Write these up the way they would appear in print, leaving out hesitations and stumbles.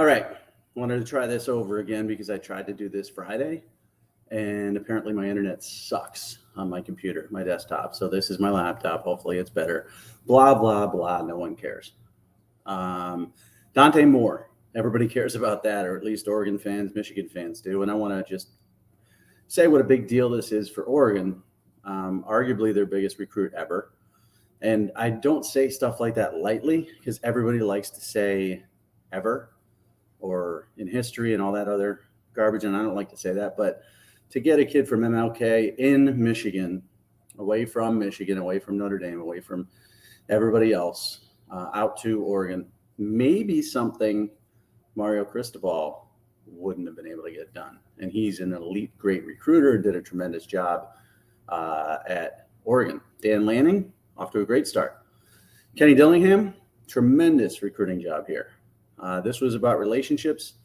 All right. Wanted to try this over again because I tried to do this Friday and apparently my internet sucks on my computer, my desktop. So this is my laptop. Hopefully it's better. Blah, blah, blah. No one cares. Dante Moore. Everybody cares about that, or at least Oregon fans, Michigan fans do. And I want to just say what a big deal this is for Oregon. Arguably their biggest recruit ever. And I don't say stuff like that lightly because everybody likes to say ever or in history and all that other garbage. And I don't like to say that, but to get a kid from MLK in Michigan, away from Michigan, away from Notre Dame, away from everybody else, out to Oregon, maybe something Mario Cristobal wouldn't have been able to get done. And he's an elite, great recruiter, did a tremendous job at Oregon. Dan Lanning, off to a great start. Kenny Dillingham, tremendous recruiting job here. This was about relationships.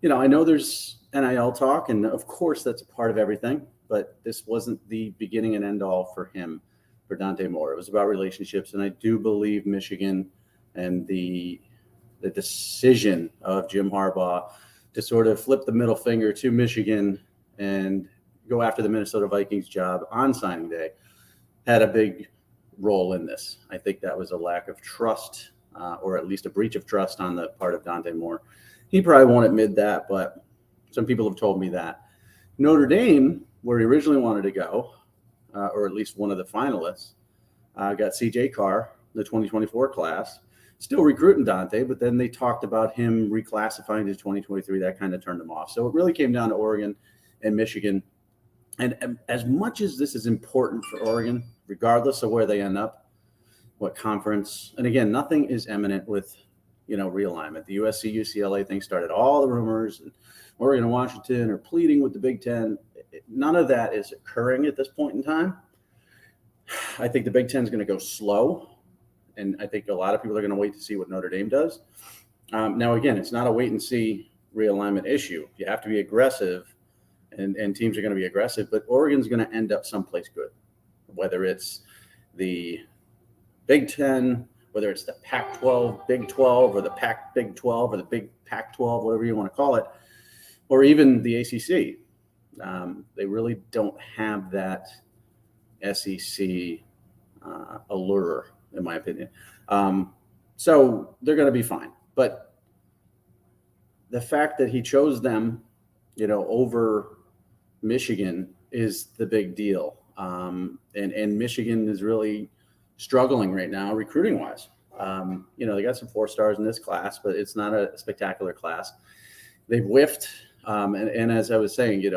You know, I know there's NIL talk, and of course that's a part of everything, but this wasn't the beginning and end all for him, for Dante Moore. It was about relationships, and I do believe Michigan and the decision of Jim Harbaugh to sort of flip the middle finger to Michigan and go after the Minnesota Vikings job on signing day had a big role in this. I think that was a lack of trust, or at least a breach of trust on the part of Dante Moore. He probably won't admit that, but some people have told me that. Notre Dame, where he originally wanted to go, or at least one of the finalists, got C.J. Carr, the 2024 class, still recruiting Dante, but then they talked about him reclassifying to 2023. That kind of turned him off. So it really came down to Oregon and Michigan. And as much as this is important for Oregon, regardless of where they end up, what conference, and again, nothing is imminent with, realignment. The USC UCLA thing started all the rumors, and Oregon and Washington are pleading with the Big Ten. None of that is occurring at this point in time. I think the Big Ten is going to go slow, and I think a lot of people are going to wait to see what Notre Dame does. Now, again, it's not a wait and see realignment issue. You have to be aggressive, and teams are going to be aggressive, but Oregon's going to end up someplace good, whether it's the Big Ten, whether it's the Pac-12, Big 12, or the Pac-Big 12, or the Big Pac-12, whatever you want to call it, or even the ACC. They really don't have that SEC allure, in my opinion. So they're going to be fine. But the fact that he chose them, over Michigan is the big deal. And Michigan is really struggling right now recruiting wise. They got some 4 stars in this class, but it's not a spectacular class. They've whiffed. And as I was saying,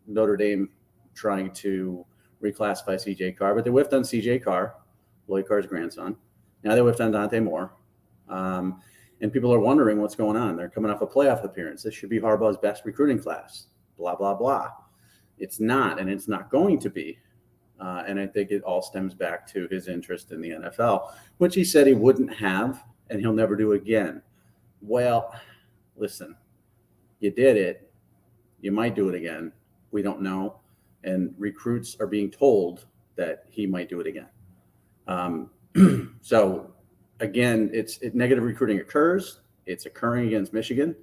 Notre Dame trying to reclassify C.J. Carr, but they whiffed on C.J. Carr, Lloyd Carr's grandson. Now they whiffed on Dante Moore. And people are wondering what's going on. They're coming off a playoff appearance. This should be Harbaugh's best recruiting class, blah, blah, blah. It's not, and it's not going to be. And I think it all stems back to his interest in the NFL, which he said he wouldn't have, and he'll never do again. Well, listen, you did it. You might do it again. We don't know. And recruits are being told that he might do it again. So, again, negative recruiting occurs. It's occurring against Michigan.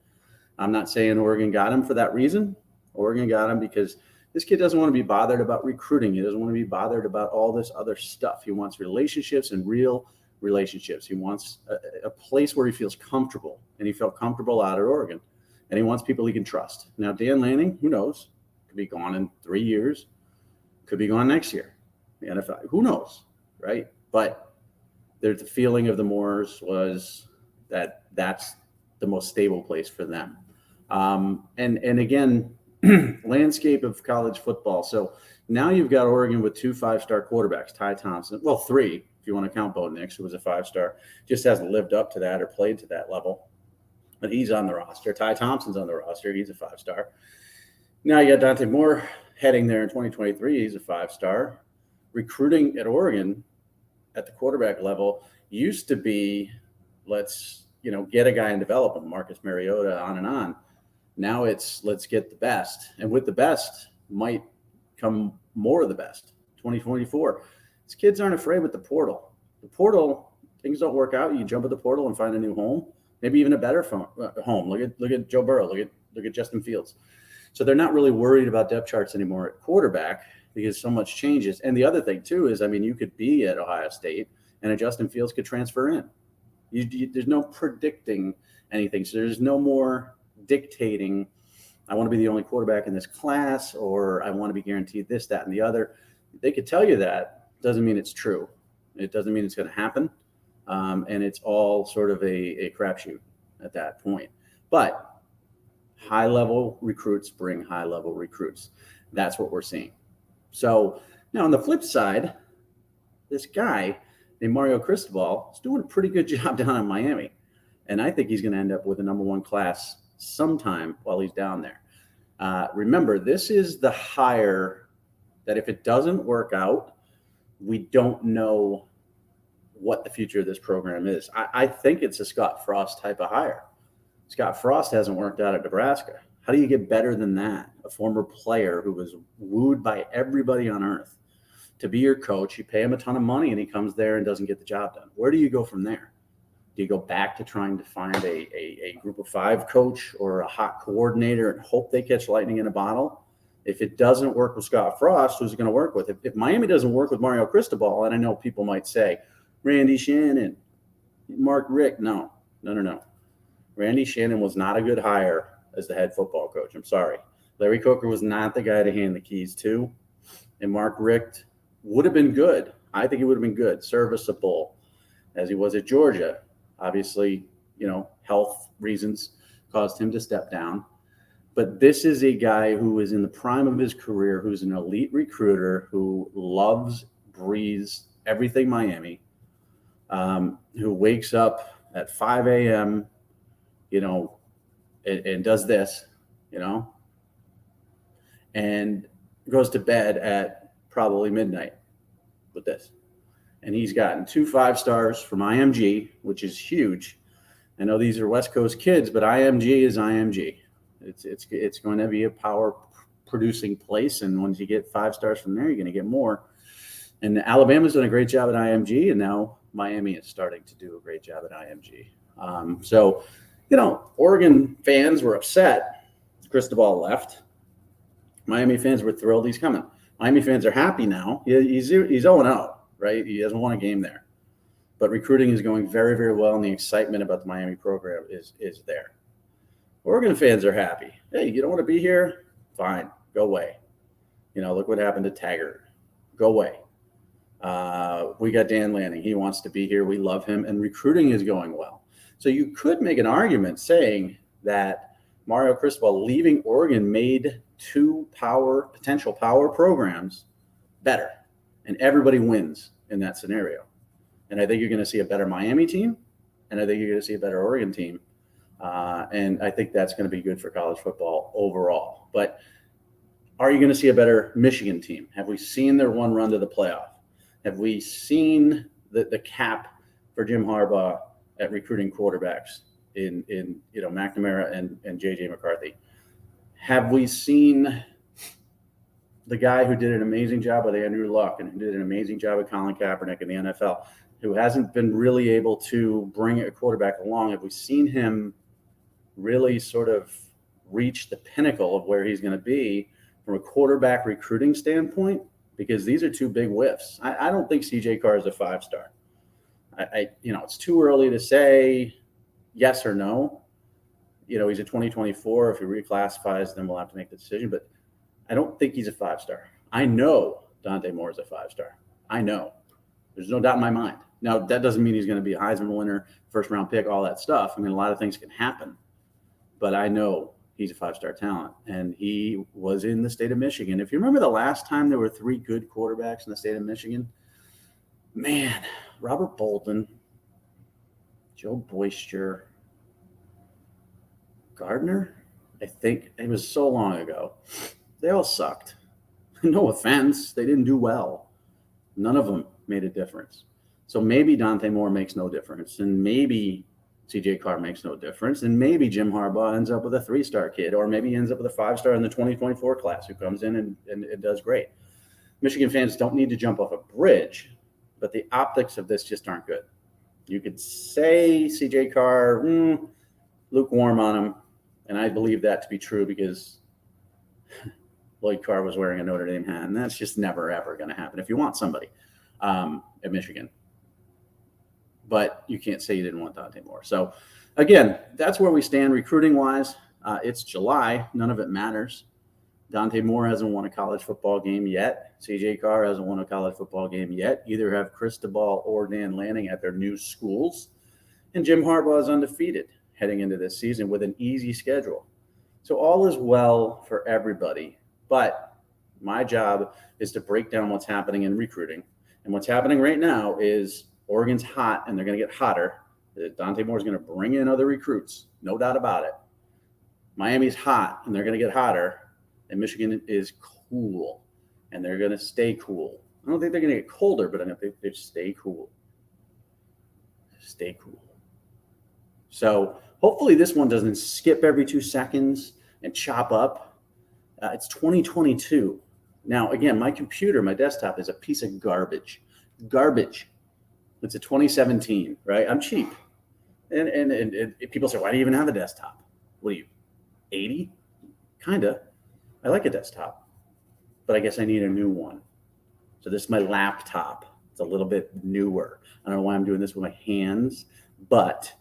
I'm not saying Oregon got him for that reason. Oregon got him because this kid doesn't want to be bothered about recruiting. He doesn't want to be bothered about all this other stuff. He wants relationships and real relationships. He wants a place where he feels comfortable, and he felt comfortable out at Oregon. And he wants people he can trust. Now, Dan Lanning, who knows? Could be gone in 3 years. Could be gone next year. The NFL, who knows, right? But the feeling of the Moors was that that's the most stable place for them. And again, landscape of college football. So now you've got Oregon with 2 5-star quarterbacks, Ty Thompson. Well, 3, if you want to count Bo Nix, who was a 5-star, just hasn't lived up to that or played to that level. But he's on the roster. Ty Thompson's on the roster. He's a 5-star. Now you got Dante Moore heading there in 2023. He's a 5-star. Recruiting at Oregon at the quarterback level used to be, let's get a guy and develop him, Marcus Mariota, on and on. Now it's let's get the best. And with the best might come more of the best. 2024. These kids aren't afraid with the portal. The portal, things don't work out. You jump at the portal and find a new home. maybe even a better home. Look at Joe Burrow. Look at Justin Fields. So they're not really worried about depth charts anymore at quarterback because so much changes. And the other thing too is, I mean, you could be at Ohio State and a Justin Fields could transfer in. There's no predicting anything. So there's no more dictating, I want to be the only quarterback in this class, or I want to be guaranteed this, that, and the other. They could tell you that. Doesn't mean it's true. It doesn't mean it's going to happen. And it's all sort of a crapshoot at that point. But high-level recruits bring high-level recruits. That's what we're seeing. So now on the flip side, this guy named Mario Cristobal is doing a pretty good job down in Miami. And I think he's going to end up with a number one class sometime while he's down there. Remember, this is the hire that if it doesn't work out, we don't know what the future of this program is. I think it's a Scott Frost type of hire. Scott Frost hasn't worked out at Nebraska. How do you get better than that? A former player who was wooed by everybody on earth to be your coach. You pay him a ton of money and he comes there and doesn't get the job done. Where do you go from there? Do you go back to trying to find a group of five coach or a hot coordinator and hope they catch lightning in a bottle? If it doesn't work with Scott Frost, who's it going to work with? If Miami doesn't work with Mario Cristobal, and I know people might say, Randy Shannon, Mark Richt, no. Randy Shannon was not a good hire as the head football coach. I'm sorry. Larry Coker was not the guy to hand the keys to. And Mark Richt would have been good. I think he would have been good, serviceable, as he was at Georgia. Obviously, health reasons caused him to step down. But this is a guy who is in the prime of his career, who's an elite recruiter, who loves, breathes everything Miami, who wakes up at 5 a.m., and does this, and goes to bed at probably midnight with this. And he's gotten 2 5-stars from IMG, which is huge. I know these are West Coast kids, but IMG is IMG. It's going to be a power producing place. And once you get 5 stars from there, you're going to get more. And Alabama's done a great job at IMG. And now Miami is starting to do a great job at IMG. Oregon fans were upset Cristobal left. Miami fans were thrilled he's coming. Miami fans are happy now. He's 0-0, right? He hasn't won a game there. But recruiting is going very, very well, and the excitement about the Miami program is there. Oregon fans are happy. Hey, you don't want to be here? Fine. Go away. Look what happened to Taggart. Go away. We got Dan Lanning. He wants to be here. We love him, and recruiting is going well. So you could make an argument saying that Mario Cristobal leaving Oregon made 2 potential power programs better, and everybody wins in that scenario. And I think you're going to see a better Miami team, and I think you're going to see a better Oregon team. And I think that's going to be good for college football overall. But are you going to see a better Michigan team? Have we seen their one run to the playoff? Have we seen the cap for Jim Harbaugh at recruiting quarterbacks in McNamara and J.J. McCarthy? Have we seen the guy who did an amazing job with Andrew Luck and who did an amazing job with Colin Kaepernick in the NFL, who hasn't been really able to bring a quarterback along? Have we seen him really sort of reach the pinnacle of where he's going to be from a quarterback recruiting standpoint? Because these are 2 big whiffs. I don't think CJ Carr is a 5-star. It's too early to say yes or no. He's a 2024. If he reclassifies, then we'll have to make the decision. But I don't think he's a 5-star. I know Dante Moore is a 5-star. I know. There's no doubt in my mind. Now, that doesn't mean he's going to be a Heisman winner, first-round pick, all that stuff. I mean, a lot of things can happen. But I know he's a 5-star talent, and he was in the state of Michigan. If you remember the last time there were 3 good quarterbacks in the state of Michigan, man, Robert Bolden, Joe Boister, Gardner, I think. It was so long ago. They all sucked. No offense. They didn't do well. None of them made a difference. So maybe Dante Moore makes no difference, and maybe CJ Carr makes no difference, and maybe Jim Harbaugh ends up with a 3-star kid, or maybe he ends up with a 5-star in the 2024 class who comes in and does great. Michigan fans don't need to jump off a bridge, but the optics of this just aren't good. You could say CJ Carr, lukewarm on him, and I believe that to be true because Lloyd Carr was wearing a Notre Dame hat, and that's just never, ever going to happen if you want somebody at Michigan. But you can't say you didn't want Dante Moore. So, again, that's where we stand recruiting-wise. It's July. None of it matters. Dante Moore hasn't won a college football game yet. C.J. Carr hasn't won a college football game yet. Either have Cristobal or Dan Lanning at their new schools. And Jim Harbaugh is undefeated heading into this season with an easy schedule. So all is well for everybody. But my job is to break down what's happening in recruiting. And what's happening right now is Oregon's hot, and they're going to get hotter. Dante Moore is going to bring in other recruits, no doubt about it. Miami's hot, and they're going to get hotter. And Michigan is cool, and they're going to stay cool. I don't think they're going to get colder, but I think they stay cool. Stay cool. So hopefully this one doesn't skip every 2 seconds and chop up. It's 2022. Now, again, my computer, my desktop is a piece of garbage. Garbage. It's a 2017, right? I'm cheap. And people say, why do you even have a desktop? What are you, 80? Kind of. I like a desktop, but I guess I need a new one. So this is my laptop. It's a little bit newer. I don't know why I'm doing this with my hands, but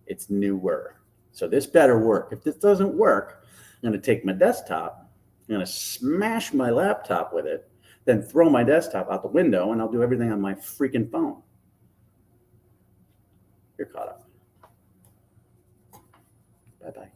it's newer. So this better work. If this doesn't work, I'm going to take my desktop, I'm going to smash my laptop with it, then throw my desktop out the window, and I'll do everything on my freaking phone. You're caught up. Bye-bye.